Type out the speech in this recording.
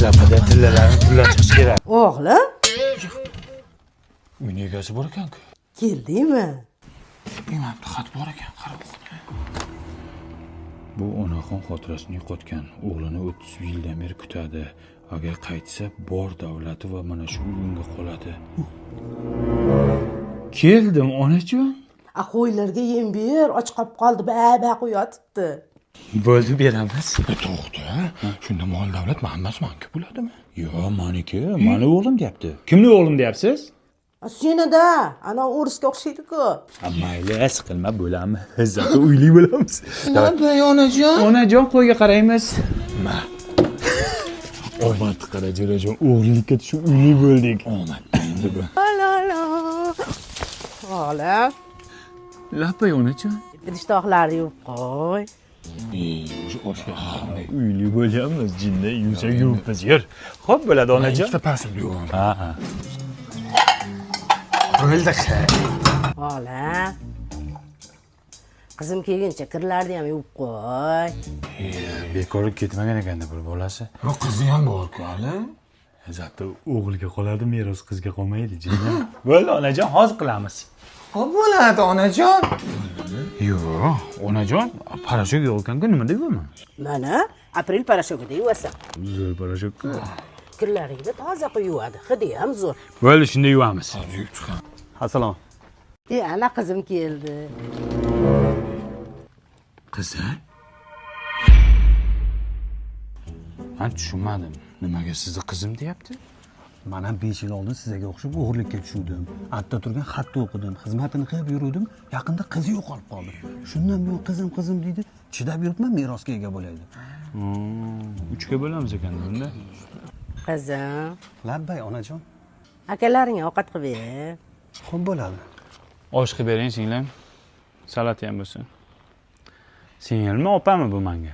Shilapida tillalarni turlatish kerak. O'g'lim, Uyning egasi bor ekan-ku. keldingmi? Bilmabdi, xat bor ekan, qarab o'qi. Bu onaxon xotirasini yo'qotgan. O'g'lini 30 yildan beri kutadi. Agar qaytsa, bor davlati va mana shu uyga qoladi. Keldim, onajon. Qo'ylarga yem ber, och qolib qoldi, ba qo'yotibdi. Bo'ldi, beramiz. To'xta. Shunda mol davlat hammasi menga bo'ladimi? Yo'q, meniki. Meni o'g'lim deyapti. Kimni o'g'lim deyapsiz? Senada, ana o'risga o'xshaydi-ku. Mayli, siqilma bo'lamiz. Zato uyli bo'lamiz. Nima onajon? Onajon, qo'yga qaraymiz. Ma. Omad qara, jonajon, o'g'rilikka tushib uyli bo'ldik. Omad endi bu. O'g'lim, Lapay onajon. idishtoqlarni yuvib qo'y. O'sha oshga. Uyli bo'lamiz, jinday yumshoq yuvibmiz. Yur. Xo'p bo'ladi onajon. Ikkita pasib yo'q. Ha. Bo'ldi. O'g'lim, qizim kelguncha kirlarni ham yuvib qo'y. Bekorga ketmagan ekanda bir bolasi. Yo'q, qizi ham bor-ku hali. Zato o'g'ilga qoladi, meros qizga qolmaydi, jinni. Bo'ldi onajon, hozir qilamiz. Xo'p bo'ladi onajon. Yo'q, onajon, parashok yo'q ekan-ku, nima deyapman? Mana aprel parashogida yuvasan. Zo'r parashok. Kirlaringni toza qilib yuvadi, hidi ham zo'r. Bo'ldi, shunda yuvamiz. Yuvib chiqam. Assalom. Ana qizim keldi. Qizim? Men tushunmadim. Nimaga sizni qizim deyapti? Men ham 5 yil oldin sizga o'xshab o'g'irlikka tushdim. Atda turgan xatni o'qidim, xizmatini qilib yurdim. Yaqinda qizi yo'qolib qoldi. Shundan buyon qizim deydi. Chidab yuribman, merosga ega bo'laydi. 3 ga bo'lamiz ekan bunda. Qizim, Labbay onajon. akalaringga ovqat qilib ber. Xo'p bo'ladi. Osh qilib bering, singlim. Salat ham bo'lsin. Singilmi, opami bu menga?